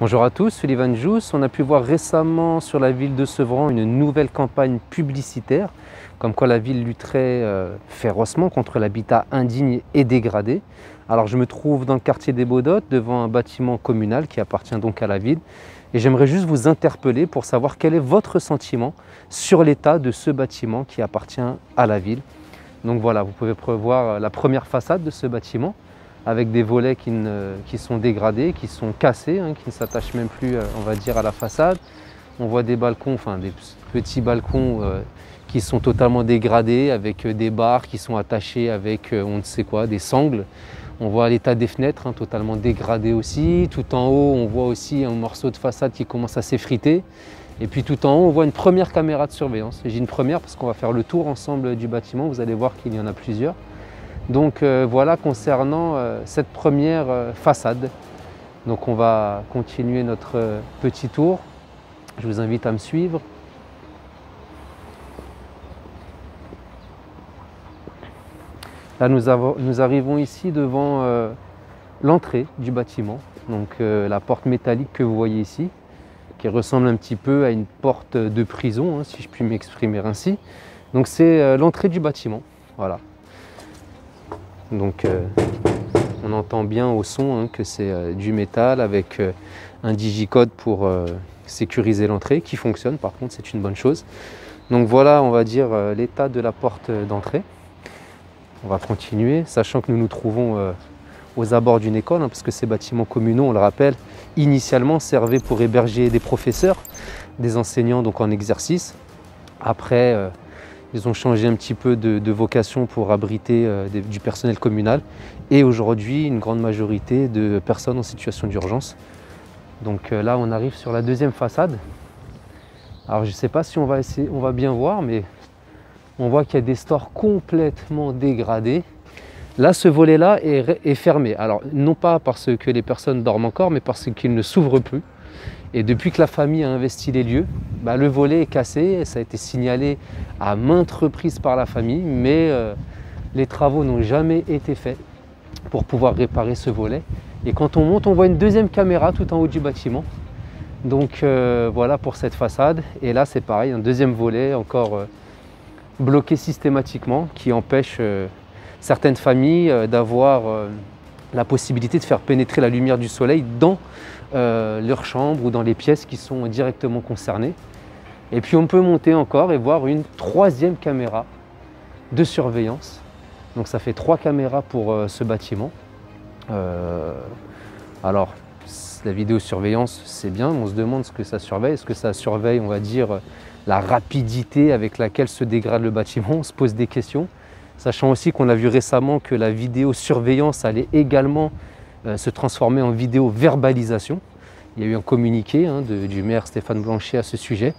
Bonjour à tous, Sullivan Juice. On a pu voir récemment sur la ville de Sevran une nouvelle campagne publicitaire, comme quoi la ville lutterait férocement contre l'habitat indigne et dégradé. Alors je me trouve dans le quartier des Baudottes, devant un bâtiment communal qui appartient donc à la ville. Et j'aimerais juste vous interpeller pour savoir quel est votre sentiment sur l'état de ce bâtiment qui appartient à la ville. Donc voilà, vous pouvez prévoir la première façade de ce bâtiment, avec des volets qui sont dégradés, qui sont cassés, qui ne s'attachent même plus, on va dire, à la façade. On voit des balcons, enfin des petits balcons qui sont totalement dégradés, avec des barres qui sont attachées avec on ne sait quoi, des sangles. On voit l'état des fenêtres, totalement dégradé aussi. Tout en haut, on voit aussi un morceau de façade qui commence à s'effriter. Et puis tout en haut, on voit une première caméra de surveillance. J'ai une première parce qu'on va faire le tour ensemble du bâtiment. Vous allez voir qu'il y en a plusieurs. Donc voilà concernant cette première façade. Donc on va continuer notre petit tour. Je vous invite à me suivre. Là nous arrivons ici devant l'entrée du bâtiment. Donc la porte métallique que vous voyez ici, qui ressemble un petit peu à une porte de prison, si je puis m'exprimer ainsi. Donc c'est l'entrée du bâtiment. Voilà. Donc on entend bien au son que c'est du métal avec un digicode pour sécuriser l'entrée qui fonctionne, par contre c'est une bonne chose. Donc voilà, on va dire l'état de la porte d'entrée. On va continuer, sachant que nous nous trouvons aux abords d'une école, parce que ces bâtiments communaux, on le rappelle, initialement servaient pour héberger des professeurs, des enseignants donc en exercice. Après, ils ont changé un petit peu de vocation pour abriter du personnel communal. Et aujourd'hui, une grande majorité de personnes en situation d'urgence. Donc là, on arrive sur la deuxième façade. Alors je ne sais pas si on va bien voir, mais on voit qu'il y a des stores complètement dégradés. Là, ce volet-là est fermé. Alors non pas parce que les personnes dorment encore, mais parce qu'il ne s'ouvre plus. Et depuis que la famille a investi les lieux, le volet est cassé, ça a été signalé à maintes reprises par la famille, mais les travaux n'ont jamais été faits pour pouvoir réparer ce volet. Et quand on monte, on voit une deuxième caméra tout en haut du bâtiment. Donc voilà pour cette façade. Et là c'est pareil, un deuxième volet encore bloqué systématiquement qui empêche certaines familles d'avoir la possibilité de faire pénétrer la lumière du soleil dans leur chambre ou dans les pièces qui sont directement concernées. Et puis on peut monter encore et voir une troisième caméra de surveillance. Donc ça fait 3 caméras pour ce bâtiment. Alors la vidéosurveillance c'est bien, on se demande ce que ça surveille. Est-ce que ça surveille, on va dire, la rapidité avec laquelle se dégrade le bâtiment? On se pose des questions. Sachant aussi qu'on a vu récemment que la vidéosurveillance allait également se transformer en vidéo-verbalisation. Il y a eu un communiqué du maire Stéphane Blanchet à ce sujet.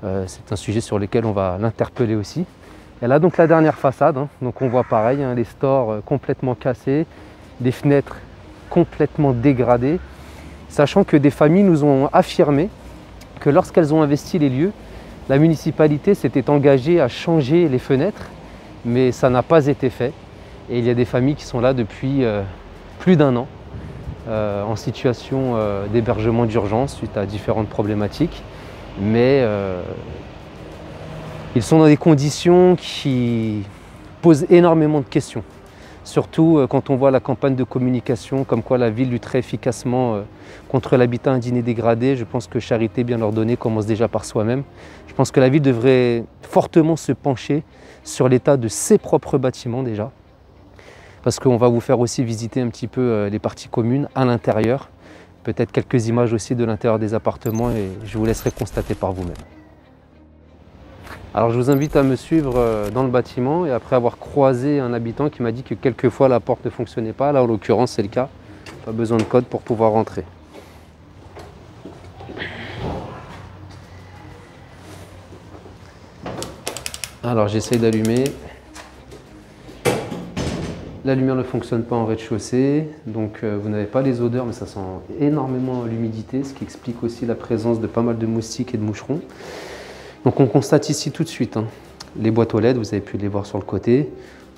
C'est un sujet sur lequel on va l'interpeller aussi. Et là donc la dernière façade, donc on voit pareil, les stores complètement cassés, des fenêtres complètement dégradées, sachant que des familles nous ont affirmé que lorsqu'elles ont investi les lieux, la municipalité s'était engagée à changer les fenêtres, mais ça n'a pas été fait. Et il y a des familles qui sont là depuis plus d'1 an, en situation d'hébergement d'urgence suite à différentes problématiques. Mais ils sont dans des conditions qui posent énormément de questions. Surtout quand on voit la campagne de communication, comme quoi la ville lutterait efficacement contre l'habitat indigne et dégradé. Je pense que charité bien ordonnée commence déjà par soi-même. Je pense que la ville devrait fortement se pencher sur l'état de ses propres bâtiments déjà. Parce qu'on va vous faire aussi visiter un petit peu les parties communes à l'intérieur. Peut-être quelques images aussi de l'intérieur des appartements et je vous laisserai constater par vous-même. Alors je vous invite à me suivre dans le bâtiment et après avoir croisé un habitant qui m'a dit que quelquefois la porte ne fonctionnait pas. Là en l'occurrence c'est le cas, pas besoin de code pour pouvoir rentrer. Alors j'essaye d'allumer. La lumière ne fonctionne pas en rez-de-chaussée, donc vous n'avez pas les odeurs, mais ça sent énormément l'humidité, ce qui explique aussi la présence de pas mal de moustiques et de moucherons. Donc on constate ici tout de suite les boîtes aux LED, vous avez pu les voir sur le côté.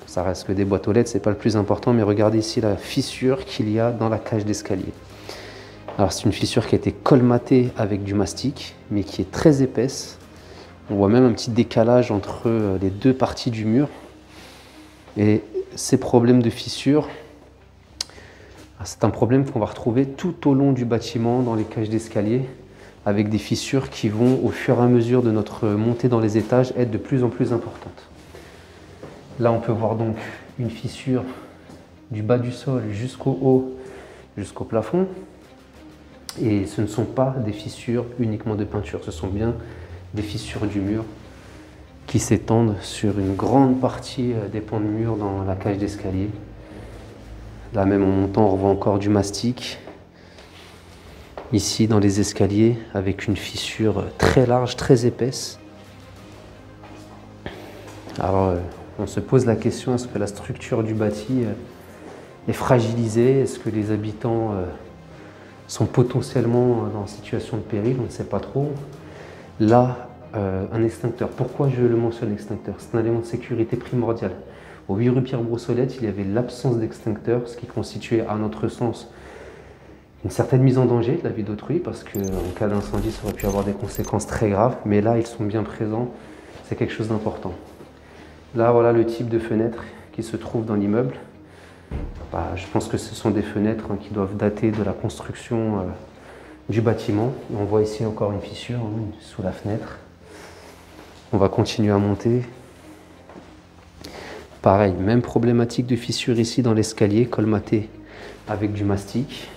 Ça reste que des boîtes aux LED, c'est pas le plus important, mais regardez ici la fissure qu'il y a dans la cage d'escalier. Alors c'est une fissure qui a été colmatée avec du mastic, mais qui est très épaisse. On voit même un petit décalage entre les deux parties du mur. Et ces problèmes de fissures, c'est un problème qu'on va retrouver tout au long du bâtiment, dans les cages d'escalier, avec des fissures qui vont, au fur et à mesure de notre montée dans les étages, être de plus en plus importantes. Là, on peut voir donc une fissure du bas du sol jusqu'au haut, jusqu'au plafond. Et ce ne sont pas des fissures uniquement de peinture, ce sont bien des fissures du mur qui s'étendent sur une grande partie des pans de mur dans la cage d'escalier. Là même en montant, on revoit encore du mastic. Ici dans les escaliers, avec une fissure très large, très épaisse. Alors on se pose la question, est-ce que la structure du bâti est fragilisée? Est-ce que les habitants sont potentiellement en situation de péril? On ne sait pas trop. Là, un extincteur. Pourquoi je le mentionne, extincteur? C'est un élément de sécurité primordial. Au 8 rue Pierre Brossolette, il y avait l'absence d'extincteur, ce qui constituait, à notre sens, une certaine mise en danger de la vie d'autrui, parce qu'en cas d'incendie, ça aurait pu avoir des conséquences très graves. Mais là, ils sont bien présents. C'est quelque chose d'important. Là, voilà le type de fenêtre qui se trouve dans l'immeuble. Je pense que ce sont des fenêtres qui doivent dater de la construction du bâtiment. On voit ici encore une fissure sous la fenêtre. On va continuer à monter. Pareil, même problématique de fissure ici dans l'escalier, colmaté avec du mastic.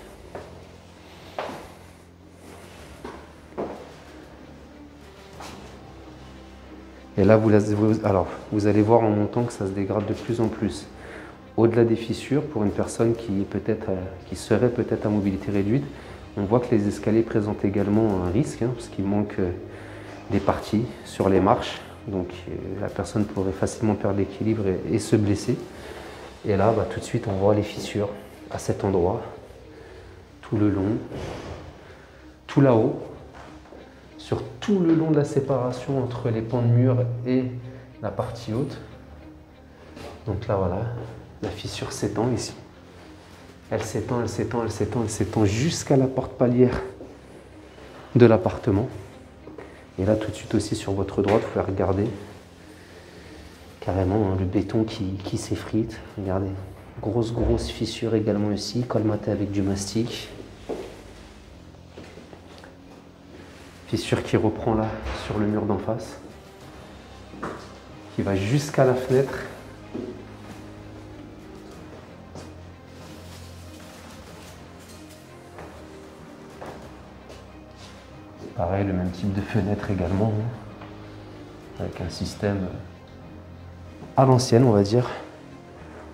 Et là, vous allez voir en montant que ça se dégrade de plus en plus. Au-delà des fissures, pour une personne qui serait peut-être à mobilité réduite, on voit que les escaliers présentent également un risque, parce qu'il manque des parties sur les marches. Donc la personne pourrait facilement perdre l'équilibre et se blesser. Et là, tout de suite, on voit les fissures à cet endroit, tout le long, tout là-haut, sur tout le long de la séparation entre les pans de mur et la partie haute. Donc là, voilà, la fissure s'étend ici. Elle s'étend, elle s'étend, elle s'étend, elle s'étend jusqu'à la porte palière de l'appartement. Et là, tout de suite aussi sur votre droite, vous pouvez regarder carrément le béton qui s'effrite. Regardez, grosse fissure également ici, colmatée avec du mastic. Fissure qui reprend là sur le mur d'en face, qui va jusqu'à la fenêtre. Pareil, le même type de fenêtre également, avec un système à l'ancienne, on va dire.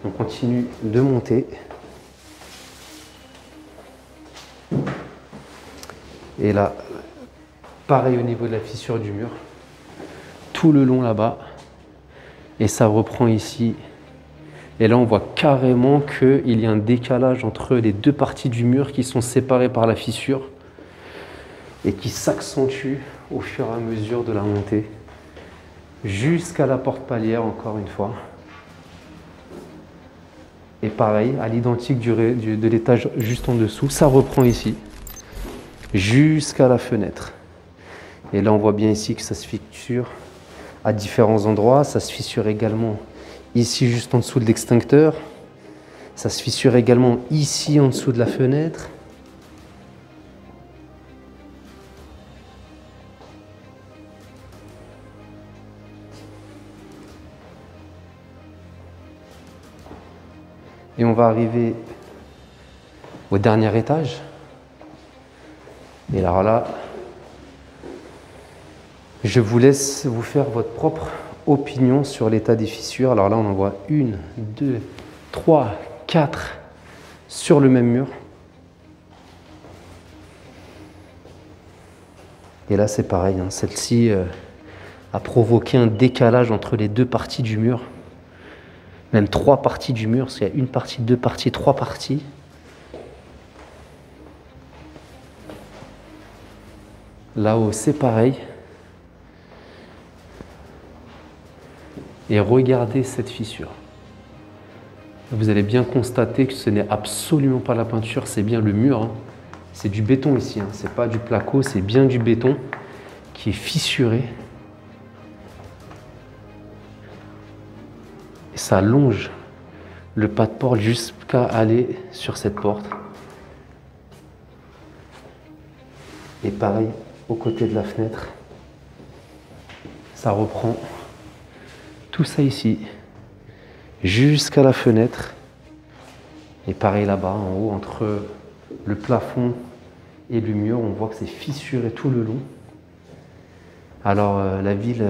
On continue de monter. Et là, pareil au niveau de la fissure du mur, tout le long là-bas. Et ça reprend ici. Et là, on voit carrément qu'il y a un décalage entre les deux parties du mur qui sont séparées par la fissure et qui s'accentue au fur et à mesure de la montée jusqu'à la porte palière, encore une fois. Et pareil, à l'identique de l'étage juste en dessous, ça reprend ici jusqu'à la fenêtre. Et là, on voit bien ici que ça se fissure à différents endroits. Ça se fissure également ici juste en dessous de l'extincteur. Ça se fissure également ici en dessous de la fenêtre. Et on va arriver au dernier étage. Et alors là, je vous laisse vous faire votre propre opinion sur l'état des fissures. Alors là, on en voit 1, 2, 3, 4 sur le même mur. Et là, c'est pareil, celle-ci a provoqué un décalage entre les deux parties du mur. Même 3 parties du mur, parce qu'il y a 1 partie, 2 parties, 3 parties. Là-haut, c'est pareil. Et regardez cette fissure. Vous allez bien constater que ce n'est absolument pas la peinture, c'est bien le mur C'est du béton ici, hein. C'est pas du placo, c'est bien du béton qui est fissuré. Et ça longe le pas de porte jusqu'à aller sur cette porte. Et pareil, au côté de la fenêtre, ça reprend tout ça ici, jusqu'à la fenêtre. Et pareil là-bas, en haut, entre le plafond et le mur, on voit que c'est fissuré tout le long. Alors, la ville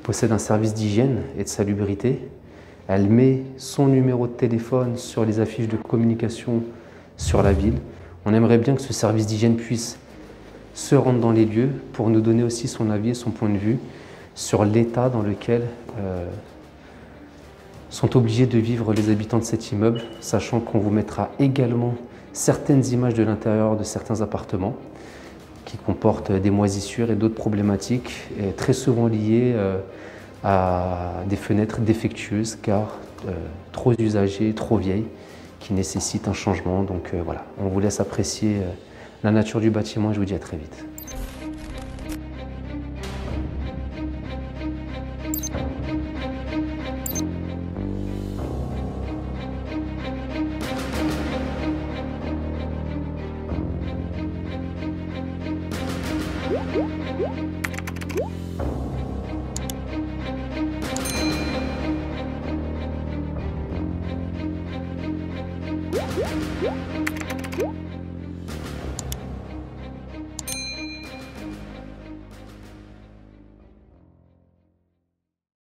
possède un service d'hygiène et de salubrité. Elle met son numéro de téléphone sur les affiches de communication sur la ville. On aimerait bien que ce service d'hygiène puisse se rendre dans les lieux pour nous donner aussi son avis et son point de vue sur l'état dans lequel sont obligés de vivre les habitants de cet immeuble, sachant qu'on vous mettra également certaines images de l'intérieur de certains appartements qui comportent des moisissures et d'autres problématiques, et très souvent liées à des fenêtres défectueuses car trop usagées, trop vieilles, qui nécessitent un changement. Donc voilà, on vous laisse apprécier la nature du bâtiment et je vous dis à très vite. Yeah.